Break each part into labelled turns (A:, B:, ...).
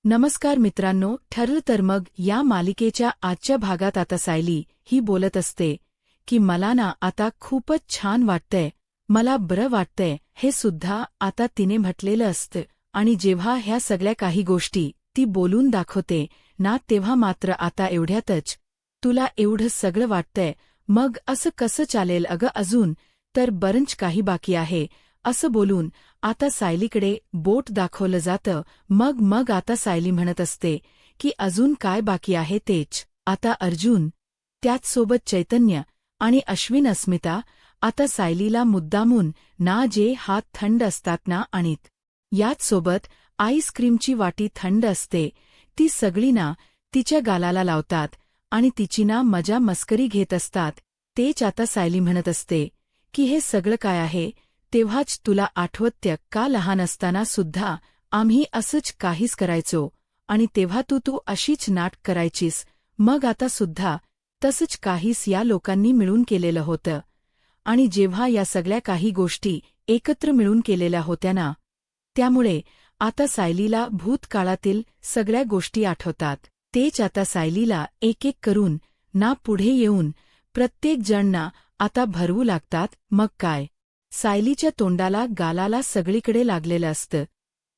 A: नमस्कार मित्रांनो, ठरलं तर मग या मालिकेच्या आजच्या भागात आता सायली ही बोलत असते की मला ना आता खूपच छान वाटतंय, मला बरं वाटतंय हे सुद्धा आता तिने म्हटलेलं असतं. आणि जेव्हा ह्या सगळ्या काही गोष्टी ती बोलून दाखवते ना, तेव्हा मात्र आता एवढ्यातच तुला एवढं सगळं वाटतंय, मग असं कसं चालेल अगं, अजून तर बरंच काही बाकी आहे असं बोलून आता सायलीकडे बोट दाखवलं जातं. मग आता सायली म्हणत असते की अजून काय बाकी आहे तेच. आता अर्जुन, त्याचसोबत चैतन्य आणि अश्विन अस्मिता आता सायलीला मुद्दामून ना जे हात थंड असतात ना आणीत. याचसोबत आईस्क्रीमची वाटी थंड असते ती सगळी ना तिच्या गालाला लावतात आणि तिची ना मजा मस्करी घेत असतात. तेच आता सायली म्हणत असते की हे सगळं काय आहे, तेव्हाच तुला आठवतं का लहान असताना सुद्धा आम्ही असंच काहीच करायचो आणि तेव्हा तू अशीच नाटक करायचीस. मग आता सुद्धा तसंच काहीच या लोकांनी मिळून केलेलं होतं. आणि जेव्हा या सगळ्या काही गोष्टी एकत्र मिळून केलेल्या होत्या ना, त्यामुळे आता सायलीला भूतकाळातील सगळ्या गोष्टी आठवतात. तेच आता सायलीला एक एक करून ना पुढे येऊन प्रत्येक जण ना आता भरवू लागतात. मग काय, सायलीच्या तोंडाला गालाला सगळीकडे लागलेलं असतं.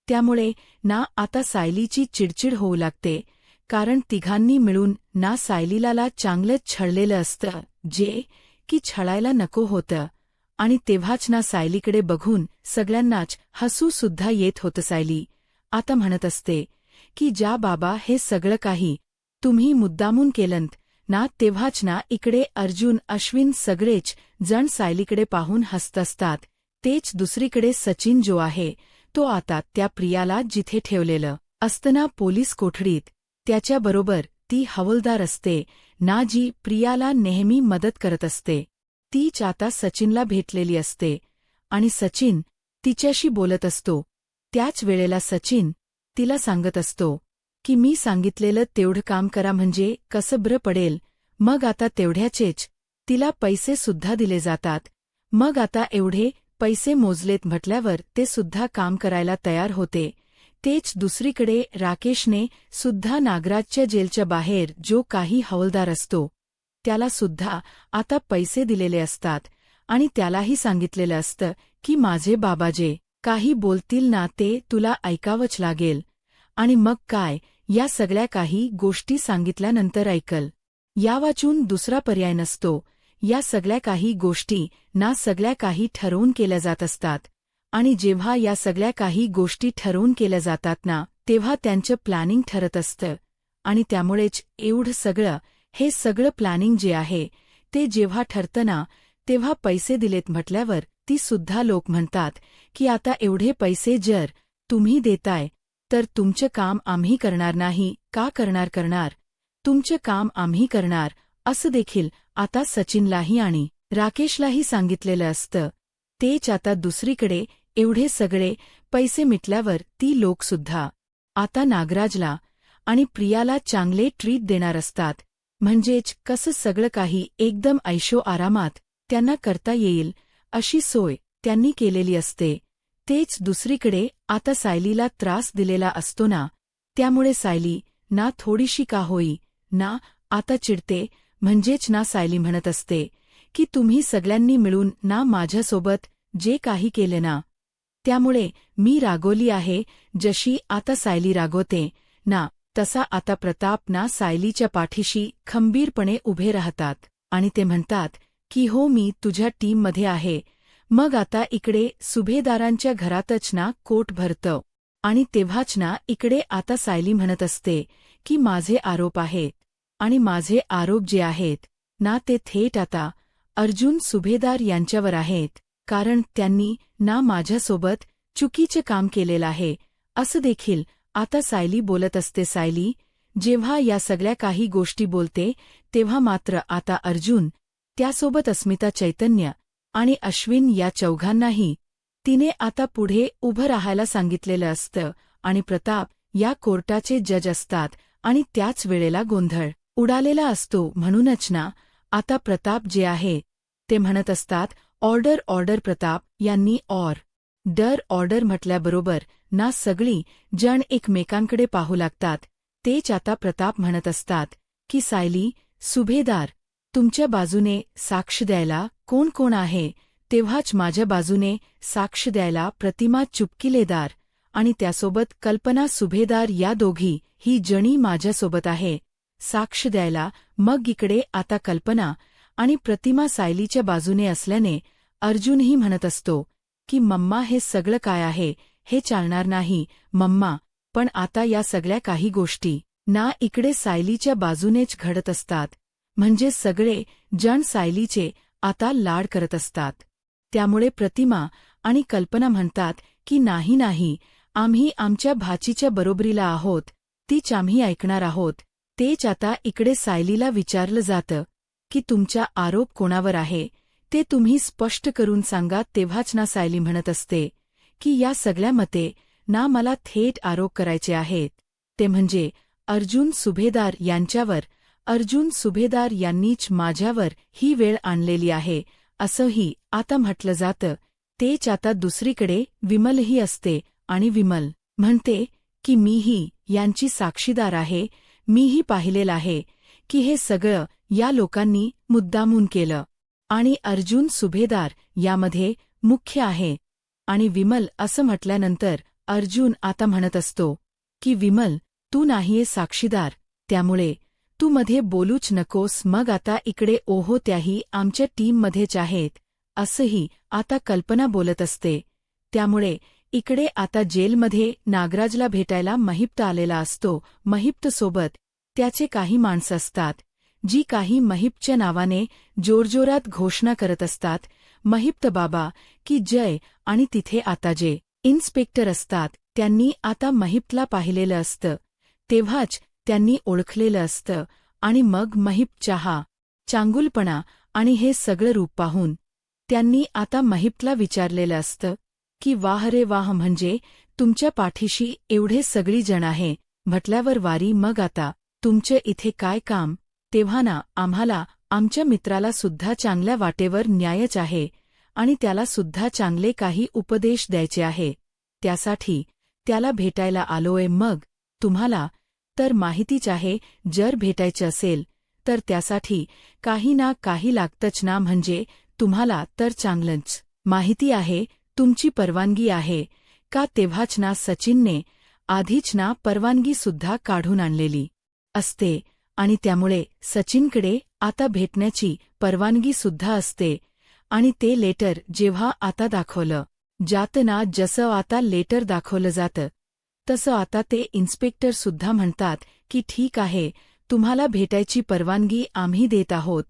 A: त्यामुळे ना आता सायलीची चिडचिड होऊ लागते, कारण तिघांनी मिळून ना सायलीला चांगलंच छळलेलं असतं, जे की छळायला नको होतं. आणि तेव्हाच ना सायलीकडे बघून सगळ्यांनाच हसूसुद्धा येत होतं. सायली आता म्हणत असते की ज्या बाबा हे सगळं काही तुम्ही मुद्दामून केलंत ना, तेव्हाच ना इकडे अर्जुन अश्विन सगळेच जण सायलीकडे पाहून हसत असतात. तेच दुसरीकडे सचिन जो आहे तो आता त्या प्रियाला जिथे ठेवलेलं असतं ना पोलीस कोठडीत, त्याच्याबरोबर ती हवालदार असते ना जी प्रियाला नेहमी मदत करत असते, तीच आता सचिनला भेटलेली असते. आणि सचिन तिच्याशी बोलत असतो. त्याच वेळेला सचिन तिला सांगत असतो की मी सांगितलेलं तेवढं काम करा म्हणजे कसं बरं पडेल. मग आता तेवढ्याचेच तिला पैसे सुद्धा दिले जातात. मग आता एवढे पैसे मोजलेत म्हटल्यावर ते सुद्धा काम करायला तयार होते. तेच दुसरीकडे राकेशने सुद्धा नागराजच्या जेलच्या बाहेर जो काही हवालदार असतो त्याला सुद्धा आता पैसे दिलेले असतात आणि त्यालाही सांगितलेलं असतं की माझे बाबा जे काही बोलतील ना ते तुला ऐकावंच लागेल. आणि मग काय, या सगळ्या काही गोष्टी सांगितल्यानंतर ऐकल या वाचून दुसरा पर्याय नसतो. या सगळ्या काही गोष्टी ना सगळ्या काही ठरवून केल्या जात असतात. आणि जेव्हा या सगळ्या काही गोष्टी ठरवून केल्या जातात ना, तेव्हा त्यांचं प्लॅनिंग ठरत असतं. आणि त्यामुळेच एवढं सगळं हे सगळं प्लॅनिंग जे आहे ते जेव्हा ठरतं ना, तेव्हा पैसे दिलेत म्हटल्यावर ती सुद्धा लोक म्हणतात की आता एवढे पैसे जर तुम्ही देताय तर तुमचं काम आम्ही करणार नाही का, करणार तुमचं काम आम्ही करणार, असं देखील आता सचिनलाही आणि राकेशलाही सांगितलेलं असतं. तेच आता दुसरीकडे एवढे सगळे पैसे मिटल्यावर ती लोकसुद्धा आता नागराजला आणि प्रियाला चांगले ट्रीट देणार असतात. म्हणजेच कसं सगळं काही एकदम ऐशो आरामात त्यांना करता येईल अशी सोय त्यांनी केलेली असते. तेच दुसरीकडे आता सायलीला त्रास दिलेला असतो ना, त्यामुळे सायली ना थोडीशी का होई ना आता चिडते. म्हणजेच ना सायली म्हणत असते की तुम्ही सगळ्यांनी मिळून ना माझ्यासोबत जे काही केले ना, त्यामुळे मी रागवली आहे. जशी आता सायली रागवते ना, तसा आता प्रताप ना सायलीच्या पाठीशी खंबीरपणे उभे राहतात आणि ते म्हणतात की हो, मी तुझ्या टीममध्ये आहे. मग आता इकडे सुभेदारांच्या घरातच ना कोट भरतं. आणि तेव्हाच ना इकडे आता सायली म्हणत असते की माझे आरोप आहेत आणि माझे आरोप जे आहेत ना ते थेट आता अर्जुन सुभेदार यांच्यावर आहेत, कारण त्यांनी ना माझ्यासोबत चुकीचे काम केलेलं आहे, असं देखील आता सायली बोलत असते. सायली जेव्हा या सगळ्या काही गोष्टी बोलते तेव्हा मात्र आता अर्जुन, त्यासोबत अस्मिता, चैतन्य आणि अश्विन या चौघांनाही तिने आता पुढे उभं राहायला सांगितलेलं असतं. आणि प्रताप या कोर्टाचे जज असतात आणि त्याच वेळेला गोंधळ उडालेला असतो. म्हणूनच ना आता प्रताप जे आहे ते म्हणत असतात ऑर्डर ऑर्डर. प्रताप यांनी ऑर्डर म्हटल्याबरोबर ना सगळी जण एकमेकांकडे पाहू लागतात. तेच आता प्रताप म्हणत असतात की सायली, सुभेदार, तुमच्या बाजूने साक्ष द्यायला कोण कोण आहे? तेव्हाच माझ्या बाजूने साक्ष द्यायला प्रतिमा चुपकिलेदार आणि त्यासोबत कल्पना सुभेदार या दोघी ही जणी माझ्यासोबत आहे साक्ष द्यायला. मग इकडे आता कल्पना आणि प्रतिमा सायलीच्या बाजूने असल्याने अर्जुनही म्हणत असतो की मम्मा, हे सगळं काय आहे? हे चालणार नाही मम्मा. पण आता या सगळ्या काही गोष्टी ना इकडे सायलीच्या बाजूनेच घडत असतात. म्हणजे सगळे जण सायलीचे आता लाड करत असतात. त्यामुळे प्रतिमा आणि कल्पना म्हणतात की नाही नाही, आम्ही आमच्या भाचीच्या बरोबरीला आहोत, तीच आम्ही ऐकणार आहोत. तेच आता इकडे सायलीला विचारलं जातं की तुमचा आरोप कोणावर आहे ते तुम्ही स्पष्ट करून सांगा. तेव्हाच ना सायली म्हणत असते की या सगळ्यामध्ये ना मला थेट आरोप करायचे आहेत, ते म्हणजे अर्जुन सुभेदार यांच्यावर. अर्जुन सुभेदार यांनीच माझ्यावर ही वेळ आणलेली आहे असंही आता म्हटलं जातं. तेच आता दुसरीकडे विमलही असते आणि विमल म्हणते की मीही यांची साक्षीदार आहे. मीही पाहिलेलं आहे की हे सगळं या लोकांनी मुद्दामून केलं आणि अर्जुन सुभेदार यामध्ये मुख्य आहे. आणि विमल असं म्हटल्यानंतर अर्जुन आता म्हणत असतो की विमल, तू नाहीये साक्षीदार, त्यामुळे तू मध्ये बोलूच नकोस. मग आता इकडे ओहो, त्याही आमच्या टीममध्येच आहेत असंही आता कल्पना बोलत असते. त्यामुळे इकडे आता जेलमध्ये नागराजला भेटायला महिप्त आलेला असतो. महिप्तसोबत त्याचे काही माणसं असतात जी काही महिप्तच्या नावाने जोरजोरात घोषणा करत असतात, महिप्त बाबा की जय. आणि तिथे आता जे इन्स्पेक्टर असतात त्यांनी आता महिप्तला पाहिलेलं असतं, तेव्हाच त्यांनी ओळखलेलं असतं. आणि मग महिप्तचा हा चांगुलपणा आणि हे सगळं रूप पाहून त्यांनी आता महिप्तला विचारलेलं असतं की वाह रे वाह, म्हणजे तुमच्या पाठीशी एवढे सगळी जण आहे म्हटल्यावर वारी, मग आता तुमचे इथे काय काम? तेव्हा ना आम्हाला आमच्या मित्राला सुद्धा चांगल्या वाटेवर न्यायच आहे आणि त्याला सुद्धा चांगले काही उपदेश द्यायचे आहे. त्यासाठी त्याला भेटायला आलोय. मग तुम्हाला तर माहितीच आहे, जर भेटायचं असेल तर त्यासाठी काही ना काही लागतंच ना. म्हणजे तुम्हाला तर चांगलंच माहिती आहे. तुमची परवानगी आहे का? तेव्हाच ना सचिनने आधीच ना परवानगी सुद्धा काढून आणलेली असते आणि त्यामुळे सचिनकडे आता भेटण्याची परवानगी सुद्धा असते. आणि ते लेटर जेव्हा आता दाखवलं जातं ना, जसं आता लेटर दाखवलं जातं तसं आता ते इन्स्पेक्टर सुद्धा म्हणतात की ठीक आहे, तुम्हाला भेटायची परवानगी आम्ही देत आहोत.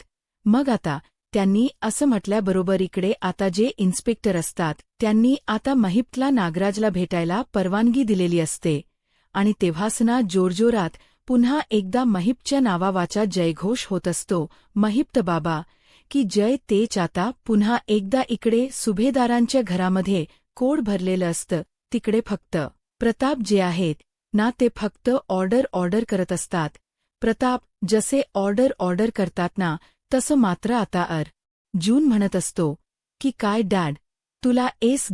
A: मग आता त्यांनी असं म्हटल्याबरोबर इकडे आता जे इन्स्पेक्टर असतात त्यांनी आता महिप्तला नागराजला भेटायला परवानगी दिलेली असते. आणि तेव्हाच ना जोरजोरात पुन्हा एकदा महिप्तच्या नावावाचा जयघोष होत असतो, महिप्त बाबा की जय. तेच आता पुन्हा एकदा इकडे सुभेदारांच्या घरामध्ये कोड भरलेलं असतं. तिकडे फक्त प्रताप जे आहेत ना ते फक्त ऑर्डर करत असतात. प्रताप जसे ऑर्डर करतात ना तसं मात्र आता अर्जुन म्हणत असतो की काय डॅड, तुला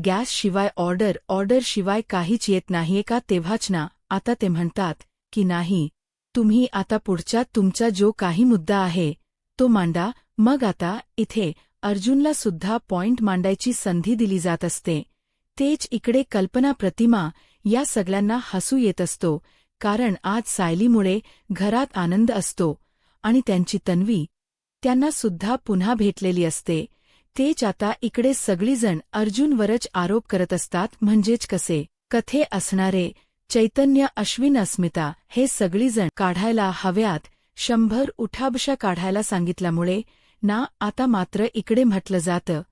A: गॅस शिवाय ऑर्डर शिवाय काहीच येत नाहीये का? तेव्हाच ना आता ते म्हणतात की नाही, तुम्ही आता पुढचा तुमचा जो काही मुद्दा आहे तो मांडा. मग आता इथे अर्जुनला सुद्धा पॉइंट मांडायची संधी दिली जात असते. तेच इकडे कल्पना प्रतिमा या सगळ्यांना हसू येत असतो, कारण आज सायलीमुळे घरात आनंद असतो आणि त्यांची तन्वी त्यांना सुद्धा पुन्हा भेटलेली असते. तेच आता इकडे सगळीजण अर्जुनवरच आरोप करत असतात. म्हणजेच कसे कथे असणारे चैतन्य, अश्विन, अस्मिता हे सगळीजण काढायला हव्यात. 100 उठाबशा काढायला सांगितल्यामुळे ना आता मात्र इकडे म्हटलं जातं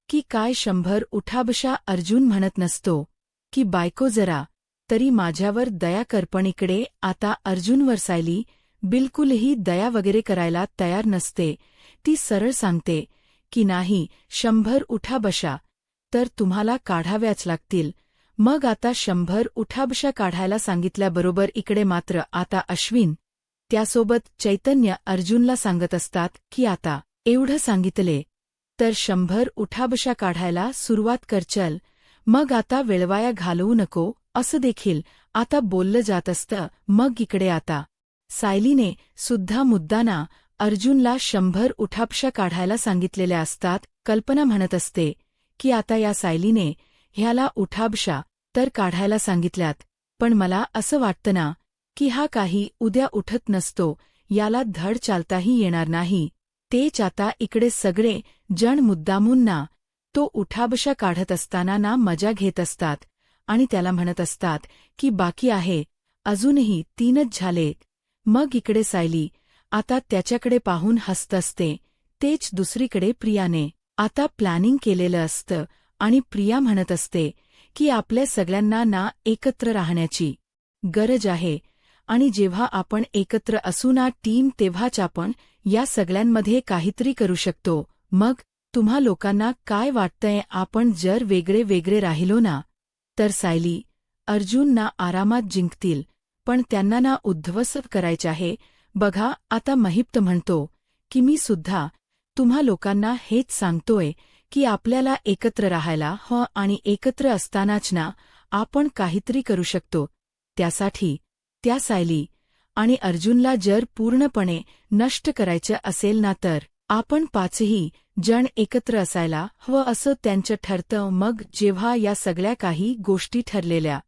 A: की काय 100 उठाबशा? अर्जुन म्हणत नसतो की बायको जरा तरी माझ्यावर दया कर, पण इकडे आता अर्जुनवर सायली बिलकुलही दया वगैरे करायला तयार नसते. ती सरळ सांगते की नाही, 100 उठाबशा तर तुम्हाला काढाव्याच लागतील. मग आता 100 उठाबशा काढायला सांगितल्याबरोबर इकडे मात्र आता अश्विन त्यासोबत चैतन्य अर्जुनला सांगत असतात की आता एवढं सांगितले तर 100 उठाबशा काढायला सुरुवात कर, चल. मग आता वेळवाया घालवू नको असं देखील आता बोललं जात असतं. मग इकडे आता सायलीने सुद्धा मुद्दाना अर्जुनला 100 उठापशा काढायला सांगितलेल्या असतात. कल्पना म्हणत असते की आता या सायलीने ह्याला उठाबशा तर काढायला सांगितल्यात, पण मला असं वाटतं ना की हा काही उद्या उठत नसतो, याला धड चालताही येणार नाही. तेच आता इकडे सगळे जण मुद्दामून ना तो उठाबशा काढत असताना ना मजा घेत असतात आणि त्याला म्हणत असतात की बाकी आहे, अजूनही 3च झाले. मग इकडे सायली आता त्याच्याकडे पाहून हसत असते. तेच दुसरीकडे प्रियाने आता प्लॅनिंग केलेलं असतं आणि प्रिया म्हणत असते की आपल्या सगळ्यांना ना एकत्र राहण्याची गरज आहे आणि जेव्हा आपण एकत्र असू ना टीम, तेव्हाच आपण या सगळ्यांमध्ये काहीतरी करू शकतो. मग तुम्हा लोकांना काय वाटतंय, आपण जर वेगळे वेगळे राहिलो ना तर सायली अर्जुन ना आरामात जिंकतील, पण त्यांना ना उद्ध्वस्त करायचे आहे. बघा आता महिप्त म्हणतो की मी सुद्धा तुम्हा लोकांना हेच सांगतोय की आपल्याला एकत्र राहायला आणि एकत्र असतानाच ना आपण काहीतरी करू शकतो. त्यासाठी त्या सायली आणि अर्जुनला जर पूर्णपणे नष्ट करायचं असेल ना तर आपण 5ही जण एकत्र असायला हवं असं त्यांचं ठरतं. मग जेव्हा या सगळ्या काही गोष्टी ठरलेल्या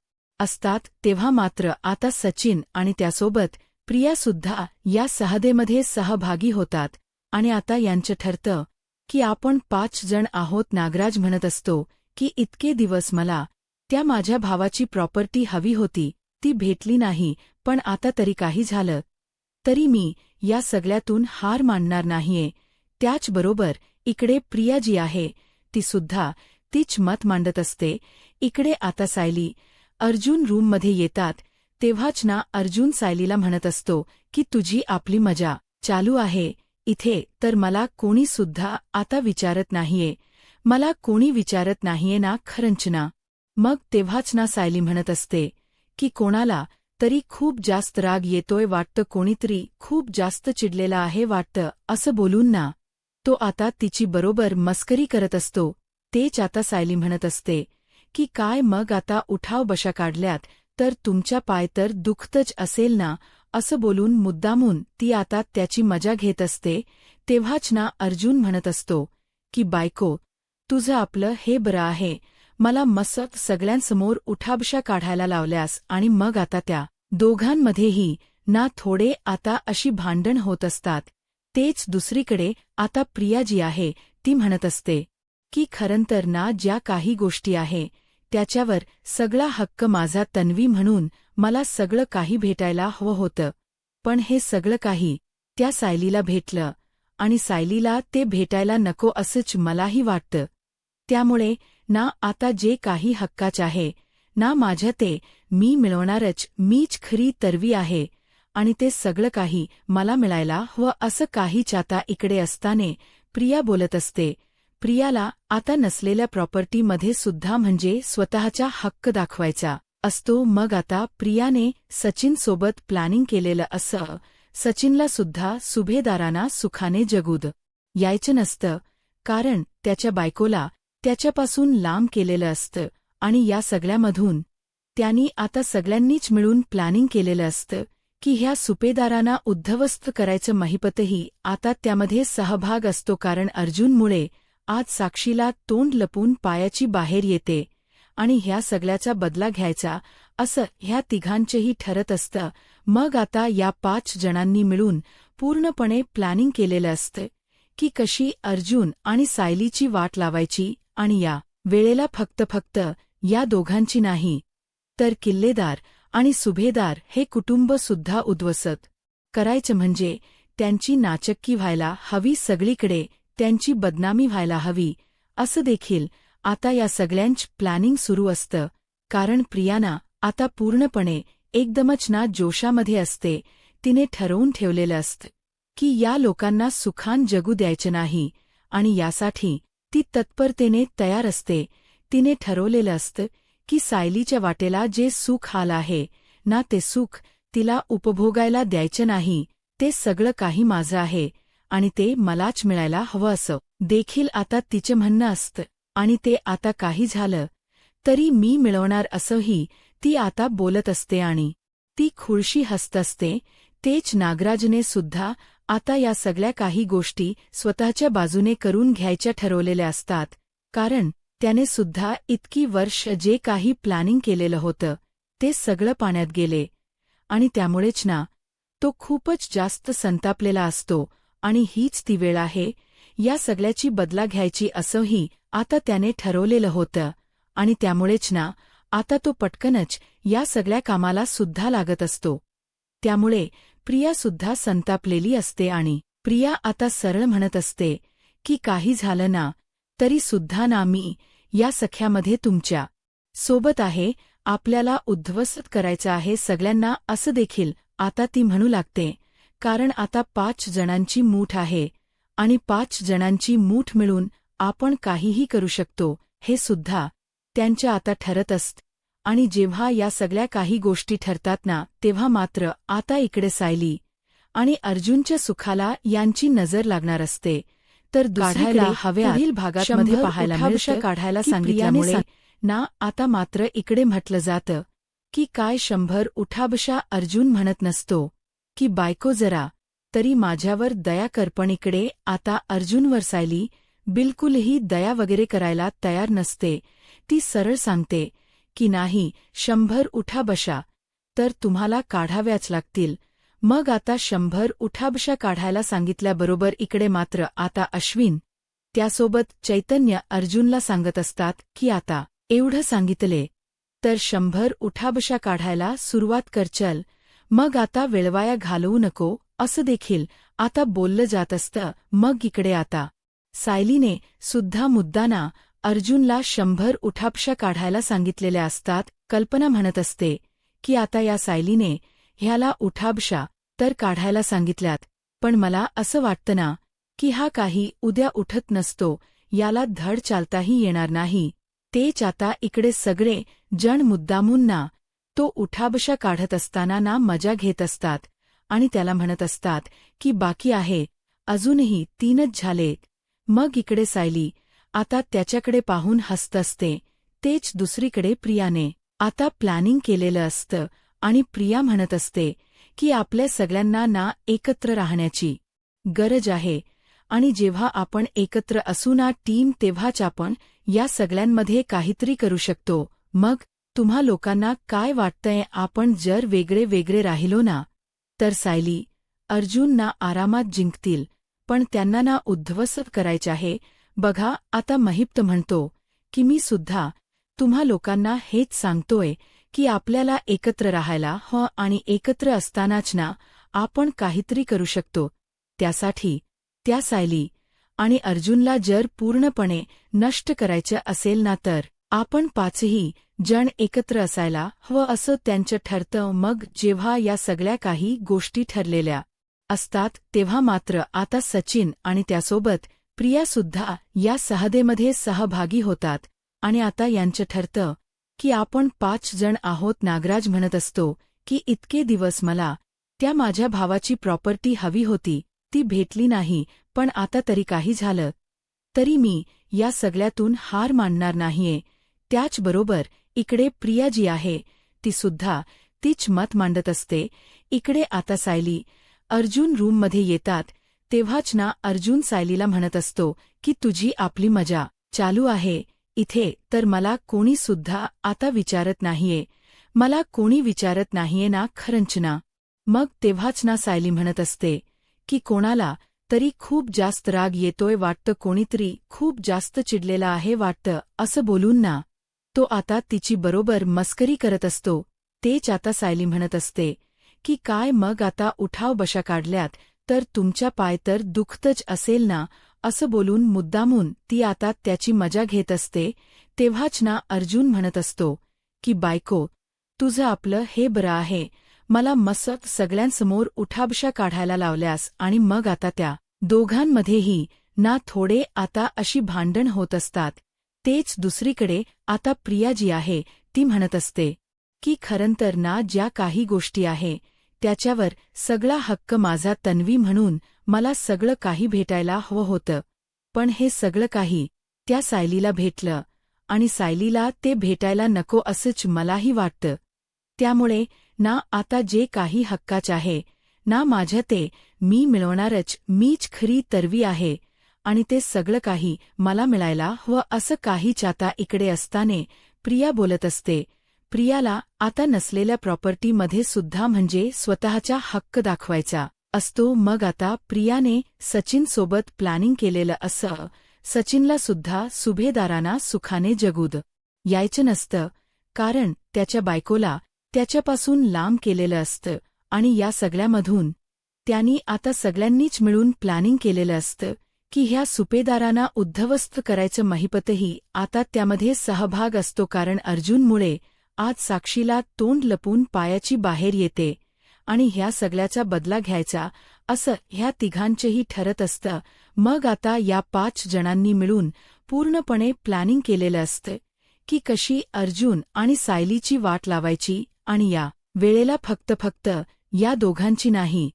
A: असतात तेव्हा मात्र आता सचिन आणि त्यासोबत प्रियासुद्धा या सहदेमध्ये सहभागी होतात आणि आता यांचं ठरतं की आपण 5 जण आहोत. नागराज म्हणत असतो की इतके दिवस मला त्या माझ्या भावाची प्रॉपर्टी हवी होती, ती भेटली नाही, पण आता तरी काही झालं तरी मी या सगळ्यातून हार मानणार नाहीये. त्याचबरोबर इकडे प्रिया जी आहे ती सुद्धा तीच मत मांडत असते. इकडे आता सायली अर्जुन रूममध्ये येतात तेव्हाच ना अर्जुन सायलीला म्हणत असतो की तुझी आपली मजा चालू आहे इथे, तर मला कोणी सुद्धा आता विचारत नाहीये, मला कोणी विचारत नाहीये ना खरंच ना. मग तेव्हाच ना सायली म्हणत असते की कोणाला तरी खूप जास्त राग येतोय वाटतं, कोणीतरी खूप जास्त चिडलेला आहे वाटतं. असं बोलून ना तो आता तिची बरोबर मस्करी करत असतो. तेच आता सायली म्हणत असते की काय मग आता उठाव बशा काढल्यात तर तुमच्या पाय तर दुखतच असेल ना. असं बोलून मुद्दामून ती आता त्याची मजा घेत असते. तेव्हाच ना अर्जुन म्हणत असतो की बायको, तुझं आपलं हे बरं आहे, मला मस्त सगळ्यांसमोर उठाबशा काढायला लावल्यास. आणि मग आता त्या दोघांमध्येही ना थोडे आता अशी भांडण होत असतात. तेच दुसरीकडे आता प्रिया जी आहे ती म्हणत असते की खरंतर ना ज्या काही गोष्टी आहे त्याच्यावर सगळा हक्क माझा, तन्वी म्हणून मला सगळं काही भेटायला हवं होतं, पण हे सगळं काही त्या सायलीला भेटलं आणि सायलीला ते भेटायला नको असंच मलाही वाटतं. त्यामुळे ना आता जे काही हक्काच आहे ना माझ्या ते मी मिळवणारच, मीच खरी तन्वी आहे आणि ते सगळं काही मला मिळायला हवं असं काहीच. आता इकडे असताने प्रिया बोलत असते. प्रियाला आता नसलेल्या प्रॉपर्टीमध्ये सुद्धा म्हणजे स्वतःचा हक्क दाखवायचा असतो. मग आता प्रियाने सचिनसोबत प्लॅनिंग केलेलं असं. सचिनला सुद्धा सुभेदारांना सुखाने जगूद यायचं नसतं, कारण त्याच्या बायकोला त्याच्यापासून लांब केलेलं असतं आणि या सगळ्यामधून त्यांनी आता सगळ्यांनीच मिळून प्लॅनिंग केलेलं असतं की ह्या सुभेदारांना उद्ध्वस्त करायचं. महिपतही आता त्यामध्ये सहभाग असतो, कारण अर्जुनमुळे आज साक्षीला तोंड लपून पायाची बाहेर येते आणि ह्या सगळ्याचा बदला घ्यायचा असं ह्या तिघांचेही ठरत असतं. मग आता या 5 जणांनी मिळून पूर्णपणे प्लॅनिंग केलेलं असतं की कशी अर्जुन आणि सायलीची वाट लावायची आणि या वेळेला फक्त या दोघांची नाही तर किल्लेदार आणि सुभेदार हे कुटुंब सुद्धा उद्ध्वस्त करायचं, म्हणजे त्यांची नाचक्की व्हायला हवी, सगळीकडे त्यांची बदनामी व्हायला हवी. असं देखील आता या सगळ्यांच प्लॅनिंग सुरू असतं, कारण प्रियाना आता पूर्णपणे एकदमच ना जोशामध्ये असते. तिने ठरवून ठेवलेलं असतं की या लोकांना सुखान जगू द्यायचं नाही आणि यासाठी ती तत्परतेने तयार असते. तिने ठरवलेलं असतं की सायलीच्या वाटेला जे सुख आलं आहे ना ते सुख तिला उपभोगायला द्यायचं नाही, ते सगळं काही माझं आहे आणि ते मलाच मिळायला हवं असं देखील आता तिचं म्हणणं असतं. आणि ते आता काही झालं तरी मी मिळवणार असंही ती आता बोलत असते आणि ती खुळशी हसत असते. तेच नागराजने सुद्धा आता या सगळ्या काही गोष्टी स्वतःच्या बाजूने करून घ्यायच्या ठरवलेल्या असतात, कारण त्याने सुद्धा इतकी वर्ष जे काही प्लॅनिंग केलेलं होतं ते सगळं पाण्यात गेले. आणि त्यामुळेच ना तो खूपच जास्त संतापलेला असतो. आणि हीच ती वेळ आहे या सगळ्याची बदला घ्यायची असंही आता त्याने ठरवलेलं होतं. आणि त्यामुळेच ना आता तो पटकनच या सगळ्या कामाला सुद्धा लागत असतो. त्यामुळे प्रियासुद्धा संतापलेली असते आणि प्रिया आता सरळ म्हणत असते की काही झालं ना तरी सुद्धा ना मी या सख्यामध्ये तुमच्या सोबत आहे, आपल्याला उद्ध्वस्त करायचं आहे सगळ्यांना असं देखील आता ती म्हणू लागते. कारण आता 5 जणांची मूठ आहे आणि 5 जणांची मूठ मिळून आपण काहीही करू शकतो हे सुद्धा त्यांच्या आता ठरत असतं. आणि जेव्हा या सगळ्या काही गोष्टी ठरतात ना तेव्हा मात्र आता इकडे सायली आणि अर्जुनच्या सुखाला यांची नजर लागणार असते. तर दुसरीकडे पुढील भागामध्ये पाहायला मिळतं काढायला सांगितल्यामुळे ना आता मात्र इकडे म्हटलं जातं की काय 100 उठाबशा अर्जुन म्हणत नसतो की बायको जरा तरी माझ्यावर दया कर, पण इकडे आता अर्जुनवर सायली बिलकुलही दया वगैरे करायला तयार नसते. ती सरळ सांगते की नाही 100 उठाबशा तर तुम्हाला काढाव्याच लागतील. मग आता 100 उठाबशा काढायला सांगितल्याबरोबर इकडे मात्र आता अश्विन त्यासोबत चैतन्य अर्जुनला सांगत असतात की आता एवढं सांगितले तर 100 उठाबशा काढायला सुरुवात कर चल, मग आता वेळवाया घालवू नको असं देखील आता बोललं जात असतं. मग इकडे आता सायलीने सुद्धा मुद्दाना अर्जुनला 100 उठाबशा काढायला सांगितलेल्या असतात. कल्पना म्हणत असते की आता या सायलीने ह्याला उठाबशा तर काढायला सांगितल्यात, पण मला असं वाटतं ना की हा काही उद्या उठत नसतो, याला धड चालताही येणार नाही. तेच आता इकडे सगळे जण मुद्दामून ना तो उठाबशा काढत असताना ना मजा घेत असतात आणि त्याला म्हणत असतात की बाकी आहे, अजूनही 3च झाले. मग इकडे सायली आता त्याच्याकडे पाहून हसत असते. तेच दुसरीकडे प्रियाने आता प्लॅनिंग केलेलं असतं आणि प्रिया म्हणत असते की आपल्या सगळ्यांना ना एकत्र राहण्याची गरज आहे आणि जेव्हा आपण एकत्र असू ना टीम तेव्हाच आपण या सगळ्यांमध्ये काहीतरी करू शकतो. मग तुम्हा लोकांना काय वाटतंय आपण जर वेगळे वेगळे राहिलो ना तर सायली अर्जुन ना आरामात जिंकतील, पण त्यांना ना उद्ध्वस्त करायचे आहे. बघा आता महिप्त म्हणतो की मी सुद्धा तुम्हा लोकांना हेच सांगतोय की आपल्याला एकत्र राहायला आणि एकत्र असतानाच ना आपण काहीतरी करू शकतो. त्यासाठी त्या सायली आणि अर्जुनला जर पूर्णपणे नष्ट करायचं असेल ना तर आपण 5ही जण एकत्र असायला हवं असं त्यांचं ठरतं. मग जेव्हा या सगळ्या काही गोष्टी ठरलेल्या असतात तेव्हा मात्र आता सचिन आणि त्यासोबत प्रियासुद्धा या सहदेमध्ये सहभागी होतात आणि आता यांचं ठरतं की आपण 5 जण आहोत. नागराज म्हणत असतो की इतके दिवस मला त्या माझ्या भावाची प्रॉपर्टी हवी होती, ती भेटली नाही, पण आता तरी काही झालं तरी मी या सगळ्यातून हार मानणार नाहीये. त्याचबरोबर इकडे प्रिया जी आहे ती सुद्धा तीच मत मांडत असते. इकडे आता सायली अर्जुन रूममध्ये येतात तेव्हाच ना अर्जुन सायलीला म्हणत असतो की तुझी आपली मजा चालू आहे इथे, तर मला कोणी सुद्धा आता विचारत नाहीये, मला कोणी विचारत नाहीये ना खरंच ना. मग तेव्हाच ना सायली म्हणत असते की कोणाला तरी खूप जास्त राग येतोय वाटतं, कोणीतरी खूप जास्त चिडलेला आहे वाटतं. असं बोलून ना तो आता तिची बरोबर मस्करी करत असतो. तेच आता सायली म्हणत असते की काय मग आता उठाव बशा काढल्यात तर तुमच्या पाय तर दुखतच असेल ना, असं बोलून मुद्दामून ती आता त्याची मजा घेत असते. तेव्हाच ना अर्जुन म्हणत असतो की बायको तुझं आपलं हे बरं आहे, मला मस्त सगळ्यांसमोर उठाबशा काढायला लावल्यास. आणि मग आता त्या दोघांमध्येही ना थोडे आता अशी भांडण होत असतात. तेच दुसरीकडे आता प्रिया जी आहे ती म्हणत असते की खरंतर ना ज्या काही गोष्टी आहे त्याच्यावर सगळा हक्क माझा, तन्वी म्हणून मला सगळं काही भेटायला हवं होतं, पण हे सगळं काही त्या सायलीला भेटलं आणि सायलीला ते भेटायला नको असंच मलाही वाटतं. त्यामुळे ना आता जे काही हक्काच आहे ना माझ्या ते मी मिळवणारच, मीच खरी तरवी आहे आणि ते सगळं काही मला मिळायला हवं असं काहीच. आता इकडे असताने प्रिया बोलत असते. प्रियाला आता नसलेल्या प्रॉपर्टीमध्ये सुद्धा म्हणजे स्वतःचा हक्क दाखवायचा असतो. मग आता प्रियाने सचिनसोबत प्लॅनिंग केलेलं असं. सचिनला सुद्धा सुभेदारांना सुखाने जगू यायचं नसतं, कारण त्याच्या बायकोला त्याच्यापासून लांब केलेलं असतं आणि या सगळ्यामधून त्यांनी आता सगळ्यांनीच मिळून प्लॅनिंग केलेलं असतं की ह्या सुभेदारांना उद्ध्वस्त करायचं. महिपतही आता त्यामध्ये सहभाग असतो, कारण अर्जुनमुळे आज साक्षीला तोंड लपून पायाची बाहेर येते आणि ह्या सगळ्याचा बदला घ्यायचा असं ह्या तिघांचेही ठरत असतं. मग आता या 5 जणांनी मिळून पूर्णपणे प्लॅनिंग केलेलं असतं की कशी अर्जुन आणि सायलीची वाट लावायची आणि या वेळेला फक्त या दोघांची नाही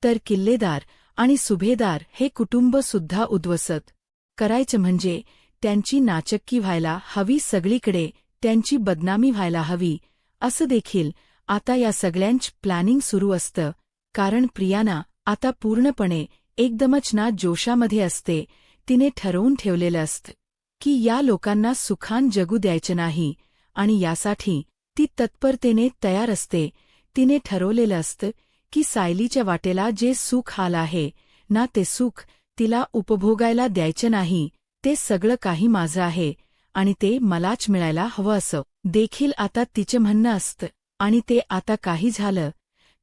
A: तर किल्लेदार आणि सुभेदार हे कुटुंब सुद्धा उद्ध्वस्त करायचं. म्हणजे त्यांची नाचक्की व्हायला हवी, सगळीकडे त्यांची बदनामी व्हायला हवी असं देखील आता या सगळ्यांच प्लॅनिंग सुरू असतं. कारण प्रियाना आता पूर्णपणे एकदमच ना जोशामध्ये असते. तिने ठरवून ठेवलेलं असतं की या लोकांना सुखान जगू द्यायचं नाही आणि यासाठी ती तत्परतेने तयार असते. तिने ठरवलेलं असतं की सायलीच्या वाटेला जे सुख आलं आहे ना ते सुख तिला उपभोगायला द्यायचं नाही. ते सगळं काही माझं आहे आणि ते मलाच मिळायला हवं असं देखील आता तिचं म्हणणं असतं. आणि ते आता काही झालं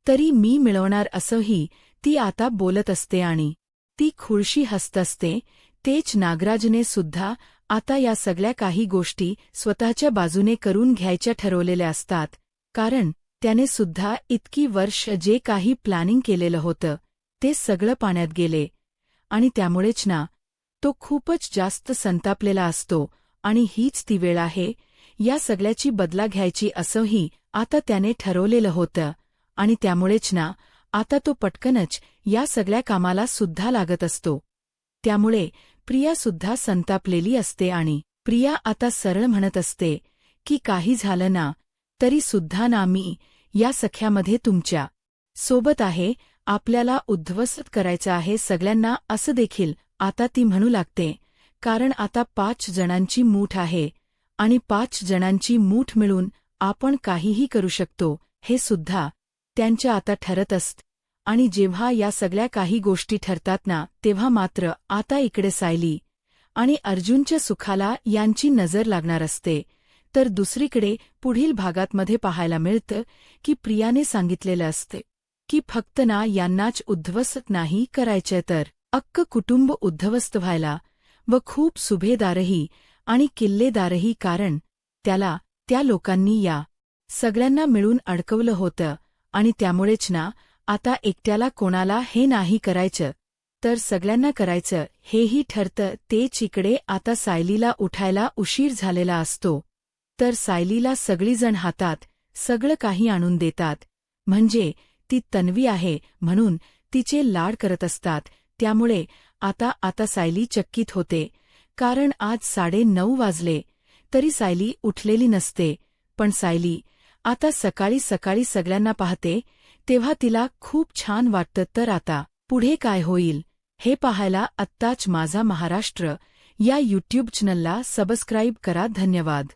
A: तरी मी मिळवणार असंही ती आता बोलत असते आणि ती खुळशी हसत असते. तेच नागराजने सुद्धा आता या सगळ्या काही गोष्टी स्वतःच्या बाजूने करून घ्यायच्या ठरवलेल्या असतात, कारण त्याने सुद्धा इतकी वर्ष जे काही प्लॅनिंग केलेलं होतं ते सगळं पाण्यात गेले आणि त्यामुळेच ना तो खूपच जास्त संतापलेला असतो. आणि हीच ती वेळ आहे या सगळ्याची बदला घ्यायची असंही आता त्याने ठरवलेलं होतं आणि त्यामुळेच ना आता तो पटकनच या सगळ्या कामाला सुद्धा लागत असतो. त्यामुळे प्रियासुद्धा संतापलेली असते आणि प्रिया आता सरळ म्हणत असते की काही झालं ना तरी सुद्धा ना मी या सख्यामध्ये तुमच्या सोबत आहे, आपल्याला उद्ध्वस्त करायचं आहे सगळ्यांना असं देखील आता ती म्हणू लागते. कारण आता 5 जणांची मूठ आहे आणि 5 जणांची मूठ मिळून आपण काहीही करू शकतो हे सुद्धा त्यांच्या आता ठरत असतं. आणि जेव्हा या सगळ्या काही गोष्टी ठरतात ना तेव्हा मात्र आता इकडे सायली आणि अर्जुनच्या सुखाला यांची नजर लागणार असते. तर दुसरीकडे पुढील भागात मध्ये पाहायला मिळतं की प्रियाने सांगितलेलं असते की फक्त ना यांनाच उद्ध्वस्त नाही करायचंय तर अख्खं कुटुंब उद्ध्वस्त व्हायला व खूप सुभेदारही आणि किल्लेदारही, कारण त्याला त्या लोकांनी या सगळ्यांना मिळून अडकवलं होतं आणि त्यामुळेच ना आता एकट्याला कोणाला हे नाही करायचं तर सगळ्यांना करायचं हेही ठरतं. तेच इकडे आता सायलीला उठायला उशीर झालेला असतो. तर सायलीला सगळीजण हातात सगळं काही आणून देतात, म्हणजे ती तन्वी आहे म्हणून तिचे लाड करत असतात. त्यामुळे आता सायली चकित होते, कारण आज 9:30 वाजले तरी सायली उठलेली नसते. पण सायली आता सकाळी सगळ्यांना पाहते तेव्हा तिला खूप छान वाटतं. तर आता पुढे काय होईल हे पाहायला आत्ताच माझा महाराष्ट्र या यूट्यूब चॅनलला सबस्क्राईब करा. धन्यवाद.